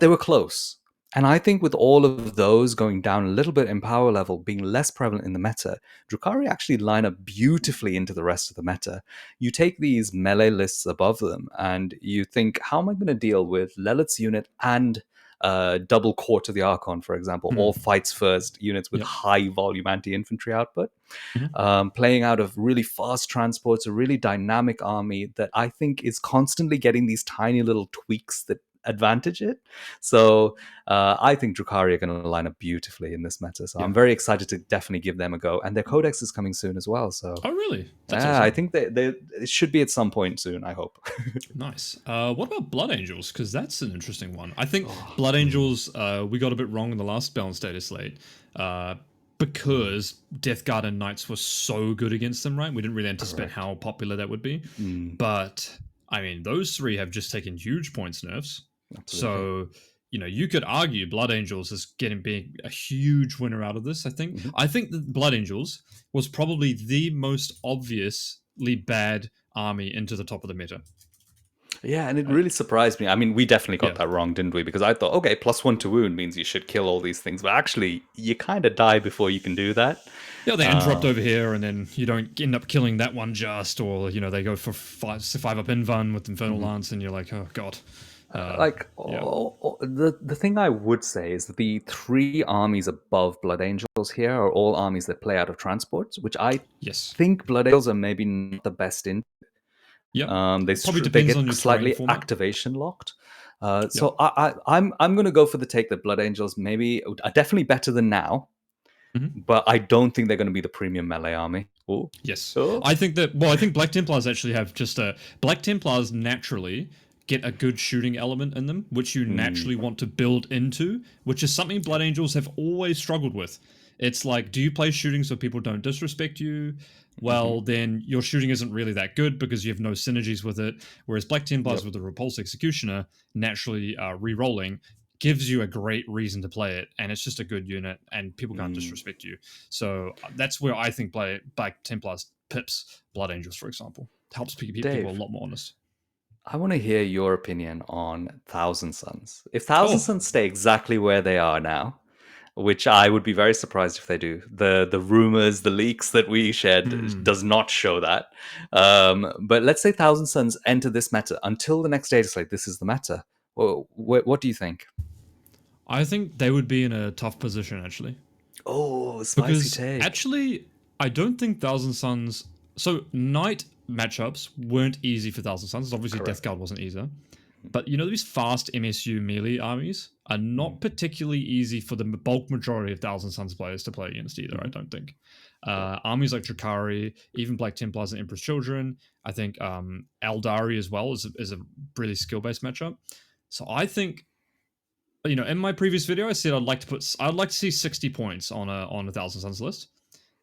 they were close. And I think with all of those going down a little bit in power level, being less prevalent in the meta, Drukhari actually line up beautifully into the rest of the meta. You take these melee lists above them, and you think, how am I going to deal with Lelith's unit and double Court of the Archon, for example, all Hmm. fights first units with Yep. high volume anti infantry output? Hmm. Playing out of really fast transports, a really dynamic army that I think is constantly getting these tiny little tweaks that advantage it. So I think Drukhari are going to line up beautifully in this meta. So Yeah. I'm very excited to definitely give them a go. And their codex is coming soon as well. So Oh, really? That's yeah, I awesome. think they it should be at some point soon, I hope. Nice. What about Blood Angels? Because that's an interesting one. I think Oh, Blood Angels, we got a bit wrong in the last balance data slate. Uh, because Death Guard and Knights were so good against them, right? We didn't really anticipate correct. how popular that would be. Mm, But, I mean, those three have just taken huge points nerfs. absolutely. So, you could argue Blood Angels is getting being a huge winner out of this, I think. Mhm. I think that Blood Angels was probably the most obviously bad army into the top of the meta. Yeah, and it I, really surprised me. I mean, we definitely got yeah. that wrong, didn't we? Because I thought, okay, +1 to wound means you should kill all these things, but actually, you kind of die before you can do that. Yeah, they interrupt Um, over here, and then you don't end up killing that one just, or they go for five up Invan with Infernal mhm. Lance, and you're like, oh god, Like yeah, the thing I would say is that the three armies above Blood Angels here are all armies that play out of transports, which I yes, think Blood Angels are maybe not the best in. yep. Probably They depends on get your terrain slightly format. activation locked. Yep. So I'm going to go for the take that Blood Angels maybe are definitely better than now, Hmm. but I don't think they're going to be the premium melee army. Oh, Yes, oh, I think that. Well, I think Black Templars actually have just a Black Templars naturally get a good shooting element in them, which you mm, naturally want to build into, which is something Blood Angels have always struggled with. It's like, do you play shooting so people don't disrespect you? hmm Well, then your shooting isn't really that good because you have no synergies with it. Whereas Black Templars yep, with the Repulse Executioner naturally re-rolling gives you a great reason to play it, and it's just a good unit, and people can't mm. disrespect you. So that's where I think Black Templars pips Blood Angels, for example. Helps people a Dave. lot more honest. I want to hear your opinion on Thousand Suns. If Thousand Oh, Suns stay exactly where they are now, which I would be very surprised if they do, the rumors, the leaks that we shared hmm. does not show that. But let's say Thousand Suns enter this meta until the next data slate. This is the meta. Well, what do you think? I think they would be in a tough position actually, Oh, spicy because take. actually I don't think Thousand Suns. So Knight matchups weren't easy for Thousand Suns. Obviously, Death Correct. Guard wasn't either. But these fast MSU melee armies are Mm-hmm. not particularly easy for the bulk majority of Thousand Suns players to play against either, I Mm-hmm. don't think. Yep. Armies like Drakari, even Black Templars and Emperor's Children, I think Eldari as well is a really skill based matchup. So I think, in my previous video, I said I'd like to see 60 points on a Thousand Suns list,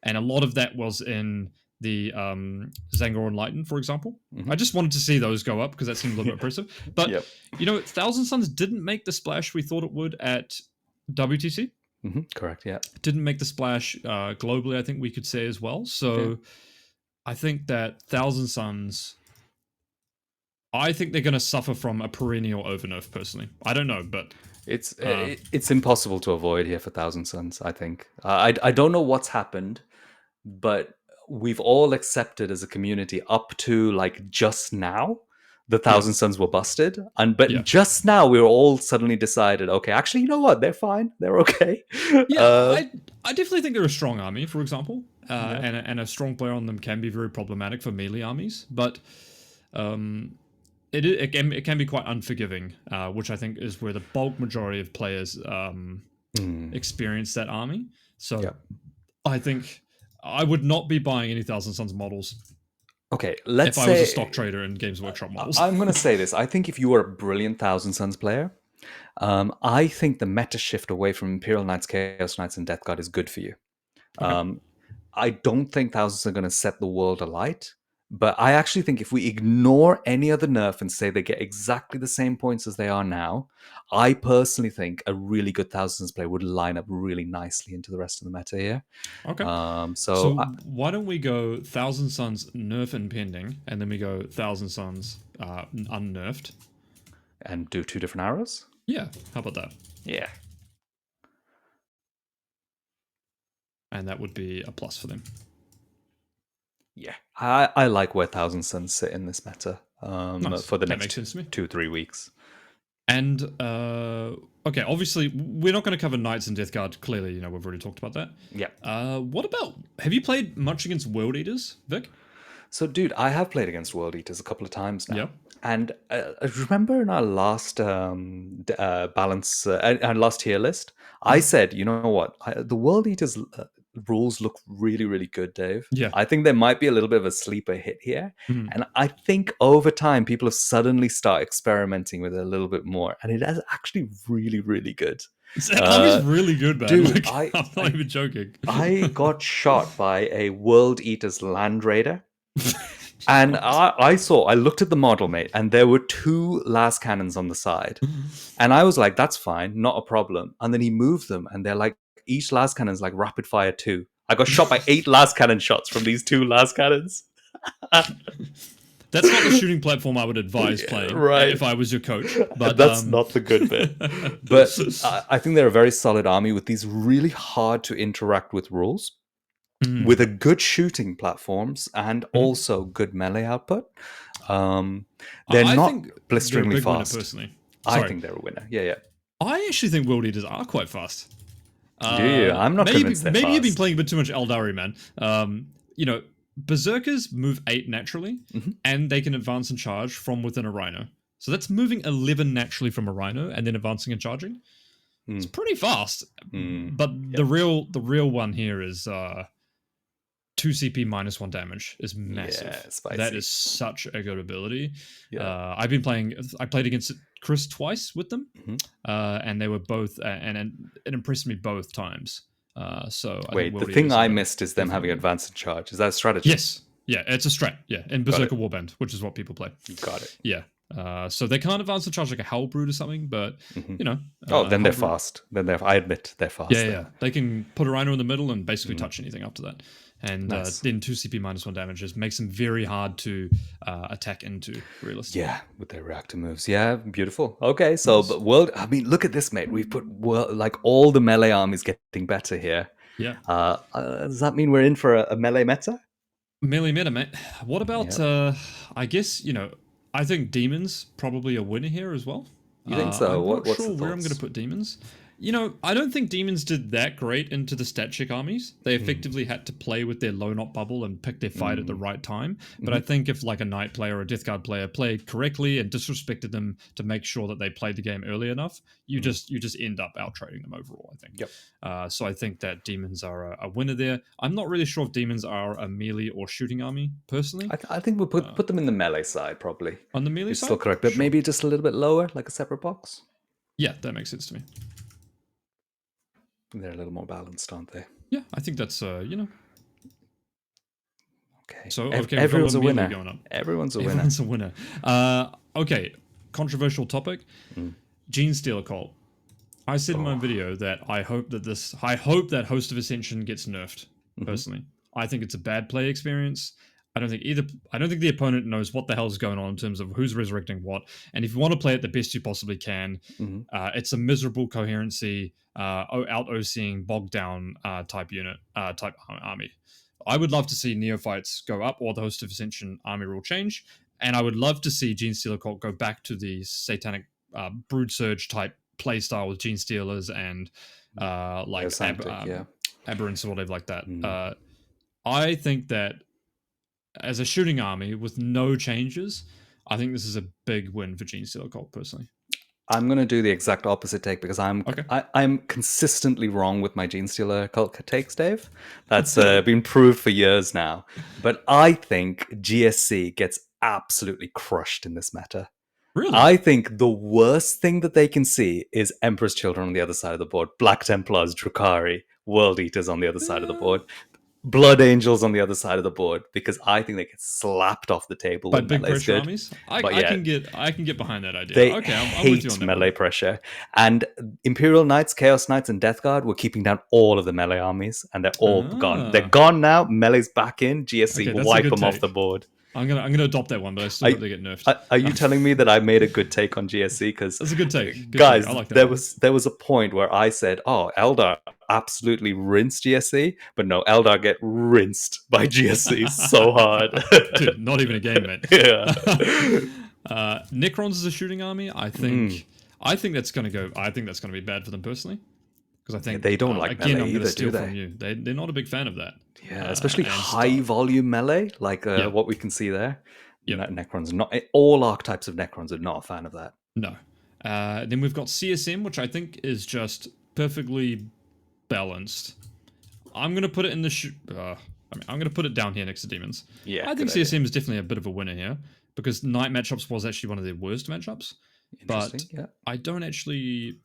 and a lot of that was in the Zangor Enlightened, for example. Mm-hmm. I just wanted to see those go up because that seemed a little bit Yeah. impressive. But Yep. Thousand Suns didn't make the splash we thought it would at WTC. Mm-hmm. Correct. Yeah. Didn't make the splash globally, I think we could say as well. Yeah. So I think that Thousand Suns, I think they're going to suffer from a perennial overnerf. Personally, I don't know, but uh, It's impossible to avoid here for Thousand Suns. I think I don't know what's happened, but we've all accepted as a community up to like just now the yeah, Thousand Suns were busted, and but yeah. just now we were all suddenly decided, okay, actually, you know what? They're fine. They're okay. Yeah, uh, I definitely think they're a strong army, for example, yeah. and a strong player on them can be very problematic for melee armies. But um, it can be quite unforgiving, which I think is where the bulk majority of players Mm, experience that army. So yeah. I think I would not be buying any Thousand Suns models Okay. Let's if I was a stock say trader in Games Workshop models. I'm going to say this. I think if you are a brilliant Thousand Suns player, I think the meta shift away from Imperial Knights, Chaos Knights, and Death Guard is good for you. Okay. Um, I don't think thousands are going to set the world alight, But I actually think if we ignore any other nerf and say they get exactly the same points as they are now, I personally think a really good Thousands player would line up really nicely into the rest of the meta here. Okay. So So why don't we go Thousand Suns nerf impending, and then we go Thousand Suns unnerfed? and do two different arrows. Yeah, how about that? Yeah. And that would be a plus for them. Yeah, I like where Thousand Suns sit in this meta Nice. for the That next makes sense to me. 2-3 weeks. And okay, obviously we're not going to cover Knights and Death Guard. Clearly, we've already talked about that. Yeah. What about? Have you played much against World Eaters, Vic? So, dude, I have played against World Eaters a couple of times now. Yeah. And I remember in our last balance, our last tier list, I said, you know what? The World Eaters rules look really, really good, Dave. Yeah. I think there might be a little bit of a sleeper hit here. Mhm. And I think over time, people have suddenly started experimenting with it a little bit more. And it is actually really, really good. That army's really good, man. Dude, Like, I'm not even joking. I got shot by a World Eaters Land Raider. And I looked at the model, mate, and there were 2 las cannons on the side. And I was like, that's fine, not a problem. And then he moved them, and they're like, each las cannon's like rapid fire 2. I got shot by 8 las cannon shots from these 2 las cannons. That's not the shooting platform I would advise playing if I was your coach. But that's not the good bit. But I think they're a very solid army with these really hard to interact with rules. With a good shooting platforms and also good melee output. They're not blisteringly fast. Personally. I think they're a winner. Yeah. I actually think World Eaters are quite fast. Do you? I'm not convinced they're maybe fast. You've been playing a bit too much Eldari, man. Berserkers move 8 naturally, and they can advance and charge from within a Rhino. So that's moving 11 naturally from a Rhino and then advancing and charging. It's pretty fast. But the real one here is 2 CP minus 1 damage is massive. Yeah, spicy. That is such a good ability. Yeah. I played against Chris twice with them, and they were both, and it impressed me both times. So wait, the thing I missed is them having advance and charge. Is that a strategy? Yes. Yeah, it's a strat. Yeah, in Berserker Warband, which is what people play. Got it. Yeah. So they can't advance and charge like a Hellbrood or something, but then they're fast. I admit they're fast. Yeah. They can put a Rhino in the middle and basically touch anything up to that. And then 2 CP minus 1 damages makes them very hard to attack into, realistically. Yeah, with their reactor moves. Yeah, beautiful. Okay, so but look at this, mate. We've put all the melee armies getting better here. Yeah. Does that mean we're in for a melee meta? Melee meta, mate. What about, I guess, I think demons probably a winner here as well. You think so? I'm not sure where I'm going to put demons. I don't think demons did that great into the stat check armies. They effectively had to play with their low knot bubble and pick their fight at the right time. But I think if like a Knight player or a Death Guard player played correctly and disrespected them to make sure that they played the game early enough, you just end up out trading them overall, I think. Yep. So I think that demons are a winner there. I'm not really sure if demons are a melee or shooting army, personally. I think we'll put them in the melee side, probably. On the melee side? Still correct, but maybe just a little bit lower, like a separate box. Yeah, that makes sense to me. They're a little more balanced, aren't they? Yeah, I think that's, Okay. So, everyone's a winner. Everyone's a winner. Okay, controversial topic. Gene Stealer cult. I said in my video that I hope that Host of Ascension gets nerfed, personally. I think it's a bad play experience. I don't think the opponent knows what the hell is going on in terms of who's resurrecting what. And if you want to play it the best you possibly can, it's a miserable coherency, out-OCing, bogged down type army. I would love to see Neophytes go up or the Host of Ascension army rule change. And I would love to see Gene Stealer Cult go back to the satanic Brood Surge type play style with Gene Stealers and Aberrants or whatever like that. I think that as a shooting army with no changes, I think this is a big win for Gene Stealer Cult, personally. I'm going to do the exact opposite take because I'm consistently wrong with my Gene Stealer Cult takes, Dave. That's been proved for years now. But I think GSC gets absolutely crushed in this meta. Really? I think the worst thing that they can see is Emperor's Children on the other side of the board, Black Templars, Drukhari, World Eaters on the other side of the board. Blood Angels on the other side of the board because I think they get slapped off the table But when big melee's pressure good. armies, But I yeah, can get behind that idea. they Okay, I'm with you on hate that one. melee pressure. And Imperial Knights, Chaos Knights, and Death Guard were keeping down all of the melee armies, and they're all gone. They're Ah, gone now. Melee's back in. GSC okay, that's a wipe good them off the take. board. I'm gonna adopt that one, but I still Are, hope they get nerfed. are you telling me that I made a good take on GSC? Because That's a good take. Good take. guys, I like that there one. was a point where I said, "Oh, Eldar absolutely rinsed GSC," but no, Eldar get rinsed by GSC so hard. Dude, not even a game, mate. Yeah. Necrons is a shooting army. Mm. I think that's gonna go. I think that's gonna be bad for them personally because I Yeah, think they don't like again melee I'm gonna either, do steal from they? you. They're not a big fan of that. Yeah, especially And high volume melee, like Yep. what we can see there. Yep. Necrons, not all archetypes of Necrons are not a fan of that. No. Then we've got CSM, which I think is just perfectly balanced. I'm gonna put it in the I'm gonna put it down here next to demons. Yeah, I think good idea. CSM is definitely a bit of a winner here because knight matchups was actually one of their worst matchups. Interesting. But Yeah. I don't see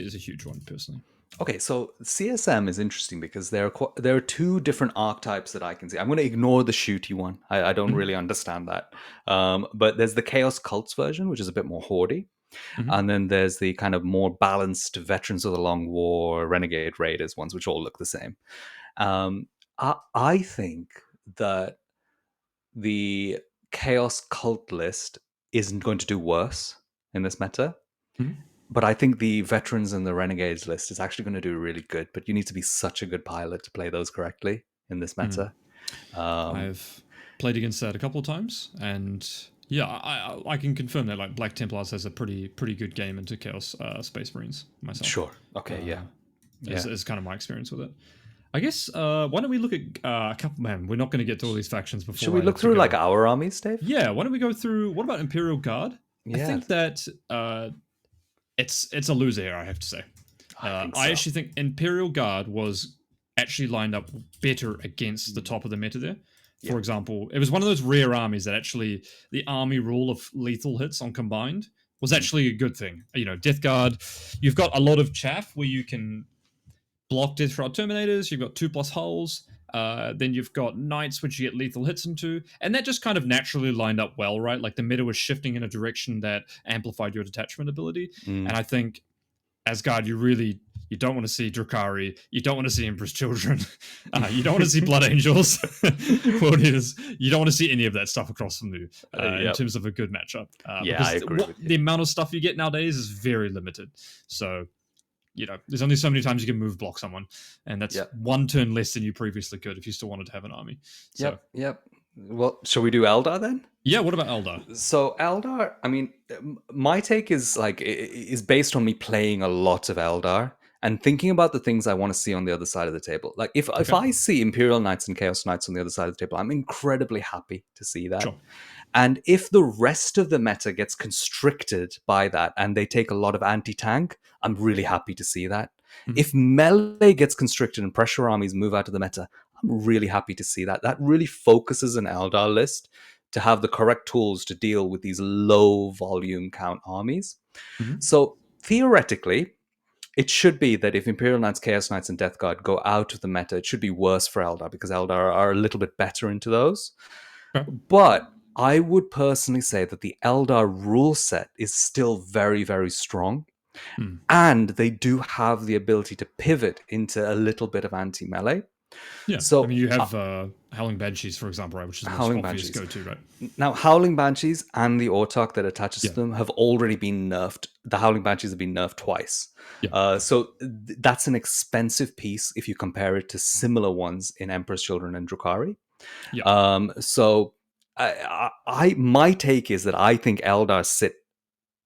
it as a huge one personally. Okay, so CSM is interesting because there are two different archetypes that I can see. I'm going to ignore the shooty one. I don't really understand that. But there's the Chaos Cults version, which is a bit more hoardy. Mhm. And then there's the kind of more balanced Veterans of the Long War, Renegade Raiders ones, which all look the same. I think that the Chaos Cult list isn't going to do worse in this meta. Mhm. But I think the Veterans and the Renegades list is actually going to do really good. But you need to be such a good pilot to play those correctly in this meta. I've played against that a couple of times, and yeah, I can confirm that like Black Templars has a pretty good game into Chaos Space Marines myself. Sure. Okay. Yeah. Is kind of my experience with it. I guess why don't we look at a couple? Man, we're not going to get to all these factions before. Should we I look have to through go. like our armies, Dave? Yeah, why don't we go through? What about Imperial Guard? I Yeah. think that it's a loser here. I have to say. I actually think Imperial Guard was actually lined up better against the top of the meta there. For example, it was one of those rare armies that actually the army rule of lethal hits on combined was actually a good thing. You know, Death Guard, you've got a lot of chaff where you can block Death Shroud Terminators, you've got 2+ hulls, then you've got Knights, which you get lethal hits into, and that just kind of naturally lined up well, right? Like the meta was shifting in a direction that amplified your detachment ability, and I think Asgard, you don't want to see Drukhari, you don't want to see Emperor's Children, you don't want to see Blood Angels, World Eaters, you don't want to see any of that stuff across from you in terms of a good matchup. Yeah, I agree with you. The amount of stuff you get nowadays is very limited. So, you know, there's only so many times you can move block someone, and that's one turn less than you previously could if you still wanted to have an army. So, Yep. Well, shall we do Eldar then? Yeah, what about Eldar? So Eldar, I mean, my take is based on me playing a lot of Eldar and thinking about the things I want to see on the other side of the table. Like if I see Imperial Knights and Chaos Knights on the other side of the table, I'm incredibly happy to see that. Sure. And if the rest of the meta gets constricted by that and they take a lot of anti-tank, I'm really happy to see that. If melee gets constricted and pressure armies move out of the meta, I'm really happy to see that. That really focuses an Eldar list to have the correct tools to deal with these low volume count armies. So theoretically, it should be that if Imperial Knights, Chaos Knights, and Death Guard go out of the meta, it should be worse for Eldar because Eldar are a little bit better into those. But I would personally say that the Eldar rule set is still very, very strong. And they do have the ability to pivot into a little bit of anti-melee. Yeah, so I mean, you have Howling Banshees, for example, right, which is the most obvious go-to, right? Now, Howling Banshees and the Autarch that attaches to them have already been nerfed. The Howling Banshees have been nerfed twice. So that's an expensive piece if you compare it to similar ones in Emperor's Children and Drukhari. So my take is that I think Eldar sit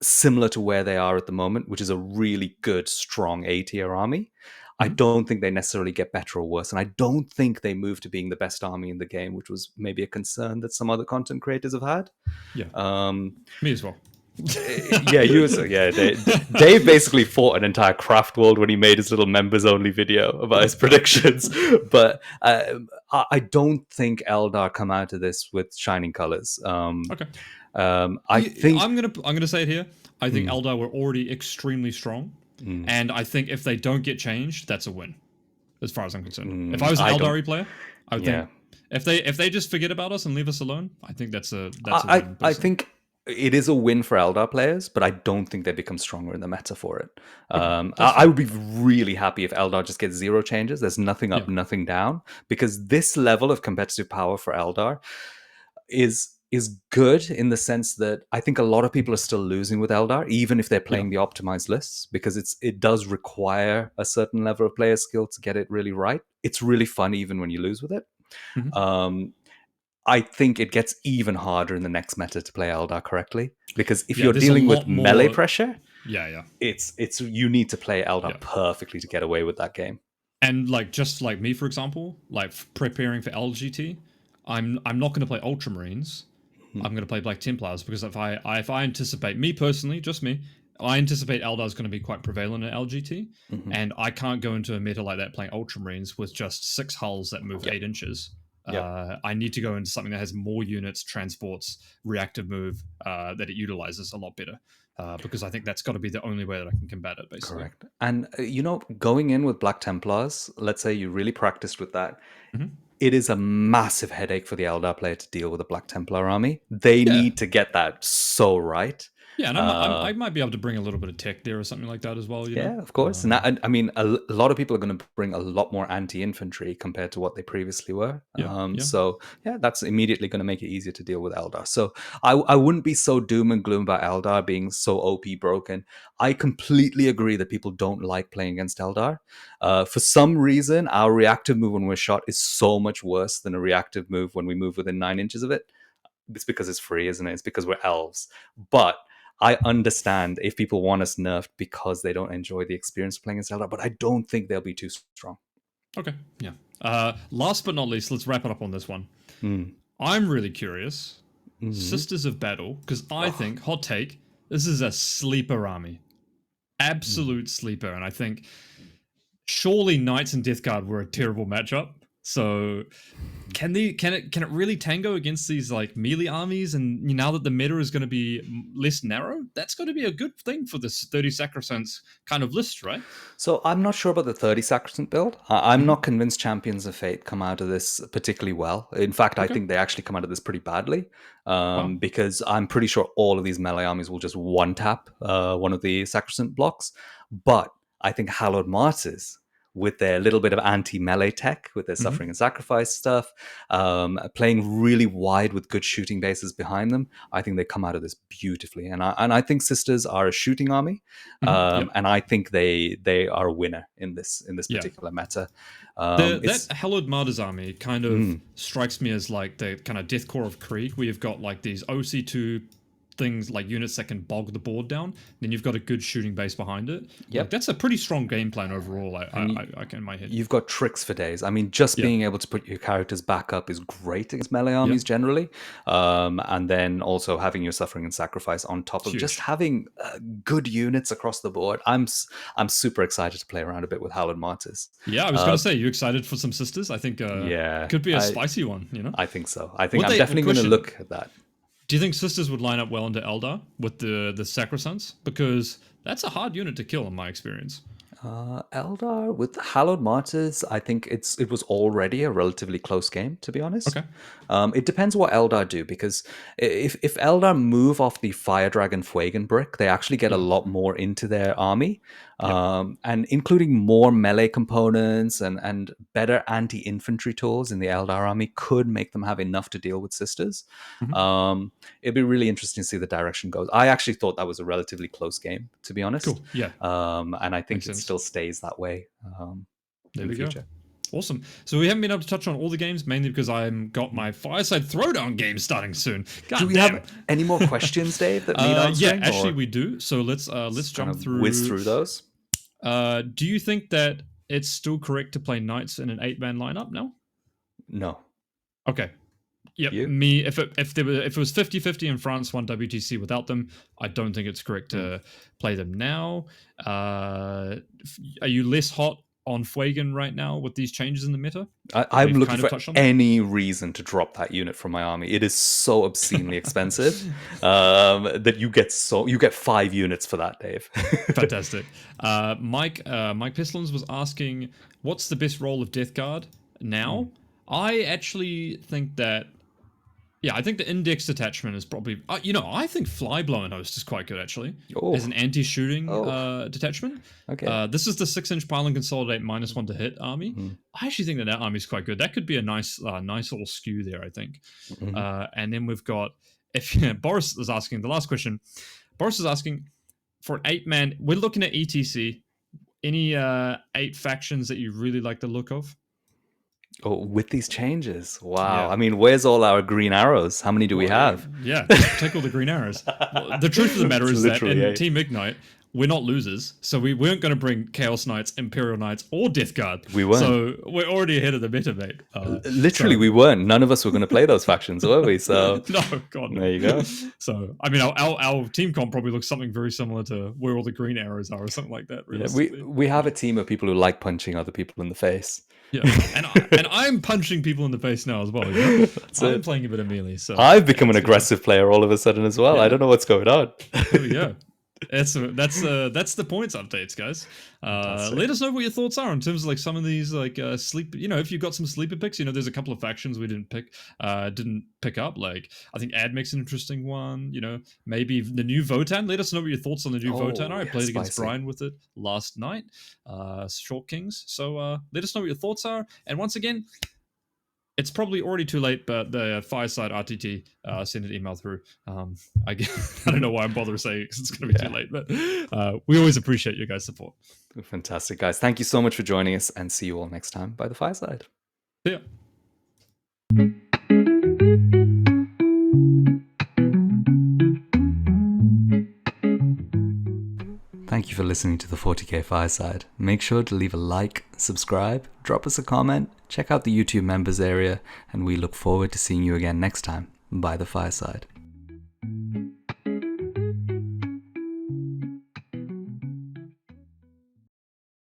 similar to where they are at the moment, which is a really good, strong A-tier army. I don't think they necessarily get better or worse, and I don't think they move to being the best army in the game, which was maybe a concern that some other content creators have had. Me as well. Dave basically fought an entire craft world when he made his little members only video about his predictions. But I don't think Eldar come out of this with shining colors. I think I'm gonna say it here. I think Eldar were already extremely strong, and I think if they don't get changed, that's a win. as far as I'm concerned. If I was an I don't. Eldari player, I would Yeah. think if they just forget about us and leave us alone, I think that's a win I personally. think it is a win for Eldar players, but I don't think they become stronger in the meta for it. Okay, that's I fair. would be really happy if Eldar just gets 0 changes. There's nothing Yeah. up, nothing down, because this level of competitive power for Eldar is good in the sense that I think a lot of people are still losing with Eldar, even if they're Yeah. playing the optimized lists, because it does require a certain level of player skill to get it really right. It's really fun even when you lose with it. Mhm. Um, I think it gets even harder in the next meta to play Eldar correctly, because if Yeah, you're there's a dealing with lot melee more. pressure, Yeah. it's you need to play Eldar Yeah. perfectly to get away with that game. And like just like me, for example, like preparing for LGT, I'm not going to play Ultramarines. Mhm. I'm going to play Black Templars because if I anticipate me personally, just me, I anticipate Eldar is going to be quite prevalent in LGT, Mhm. and I can't go into a meta like that playing Ultramarines with just 6 hulls that move Yep. 8 inches. Yep. I need to go into something that has more units, transports, reactive move that it utilizes a lot better. Because I think that's got to be the only way that I can combat it, basically. Correct. And going in with Black Templars, let's say you really practiced with that, Mhm. it is a massive headache for the Eldar player to deal with a Black Templar army. They Yeah, need to get that so right. yeah, and Uh, I might be able to bring a little bit of tech there or something like that as well. Yeah, of course. And I mean, a lot of people are going to bring a lot more anti-infantry compared to what they previously were. Yeah, yeah, So yeah, that's immediately going to make it easier to deal with Eldar. So I wouldn't be so doom and gloom about Eldar being so OP broken. I completely agree that people don't like playing against Eldar. For some reason, our reactive move when we're shot is so much worse than a reactive move when we move within 9 inches of it. It's because it's free, isn't it? It's because we're elves. But I understand if people want us nerfed because they don't enjoy the experience of playing as Zelda, but I don't think they'll be too strong. okay, yeah. Last but not least, let's wrap it up on this one. Mm. I'm really curious. Mm. Sisters of Battle, because I Oh. think, hot take, this is a sleeper army. Mm. Absolute sleeper. And I think surely Knights and Death Guard were a terrible matchup. So can it really tango against these like melee armies? And now that the meta is going to be less narrow, that's going to be a good thing for this 30 sacrosanct kind of list, right? So I'm not sure about the 30 Sacrosanct build. I'm Mm-hmm. not convinced Champions of Fate come out of this particularly well. In fact, I Okay. think they actually come out of this pretty badly, Wow. because I'm pretty sure all of these melee armies will just one tap one of the Sacrosanct blocks. But I think Hallowed Martyrs, with their little bit of anti-melee tech, with their Mm-hmm. suffering and sacrifice stuff, playing really wide with good shooting bases behind them, I think they come out of this beautifully. And I think Sisters are a shooting army, Mm-hmm. Yep. and I think they are a winner in this Yeah. particular meta. That It's Hallowed Martyrs army kind of mm, strikes me as like the kind of death core of Krieg, where you've got like these OC2 things like units that can bog the board down. Then you've got a good shooting base behind it. Like yep. that's a pretty strong game plan overall. And I can in my head. you've got tricks for days. I mean, just Yeah, being able to put your characters back up is great against melee yeah, armies generally. And then also having your suffering and sacrifice on top of just huge. having good units across the board. I'm super excited to play around a bit with Hallowed Martyrs. Yeah, I was gonna Uh, say, you excited for some sisters? I think yeah, could be a I spicy one. You know, I think so. I think would I'm they? definitely going to Question: look at that. do you think sisters would line up well into Eldar with the Sacrosancts? Because that's a hard unit to kill in my experience. Eldar with Hallowed Martyrs, I think it was already a relatively close game, to be honest. Okay. It depends what Eldar do, because if Eldar move off the Fire Dragon Fuegan brick, they actually get a Yeah. lot more into their army, Yep. and including more melee components and better anti-infantry tools in the Eldar army could make them have enough to deal with sisters. Mhm. It'd be really interesting to see the direction goes. I actually thought that was a relatively close game, to be honest. Cool. Yeah. And I think Makes it sense. still stays that way There in the we go. future. Awesome. So we haven't been able to touch on all the games, mainly because I'm got my Fireside Throwdown game starting soon. God Do we damn. have any more questions, Dave, that need Yeah, answering? actually Or we do. So let's kind jump of whiz through. through those? Do you think that it's still correct to play Knights in an 8-man lineup now? No. Okay. Yep, You? me. If it was 50-50 and France won WTC without them, I don't think it's correct Mm. to play them now. Are you less hot on Fuegan right now with these changes in the meta? I'm We've looking kind of for touched on that. any reason to drop that unit from my army. It is so obscenely expensive that you get 5 units for that, Dave. Fantastic. Mike Pislins was asking, what's the best role of Death Guard now? I actually think that, yeah, I think the index detachment is probably, I think Flyblown Host is quite good actually, as an anti-shooting detachment. Okay. This is the 6-inch pile and consolidate -1 to hit army. I actually think that army is quite good. That could be a nice little skew there, I think. And then we've got, Boris is asking the last question. Boris is asking, for an 8-man, we're looking at ETC. Any 8 factions that you really like the look of? Oh, with these changes, wow! Yeah. I mean, where's all our green arrows? How many do we have? Yeah, take all the green arrows. Well, the truth of the matter is that in Team Ignite, we're not losers, so we weren't going to bring Chaos Knights, Imperial Knights, or Death Guard. We weren't. So we're already ahead of the meta, mate. Literally, we weren't. None of us were going to play those factions, were we? So no, God, no. There you go. So I mean, our team comp probably looks something very similar to where all the green arrows are, or something like that. Yeah, we have a team of people who like punching other people in the face. Yeah, and I'm punching people in the face now as well. I'm playing a bit of melee, so I've become an aggressive player all of a sudden as well. Yeah. I don't know what's going on. There we go. That's the points updates, guys. Let us know what your thoughts are in terms of like some of these like sleep. If you've got some sleeper picks, there's a couple of factions we didn't pick up. Like I think Admec's an interesting one. Maybe the new Votan. Let us know what your thoughts on the new Votan are. I played against Brian with it last night. Short Kings. So let us know what your thoughts are. And once again, it's probably already too late, but the Fireside RTT sent an email through. I don't know why I'm bothering saying it because it's going to be too late, but we always appreciate your guys' support. Fantastic, guys. Thank you so much for joining us, and see you all next time by the Fireside. See ya. Thank you for listening to the 40K Fireside. Make sure to leave a like, subscribe, drop us a comment, check out the YouTube members area, and we look forward to seeing you again next time by the Fireside.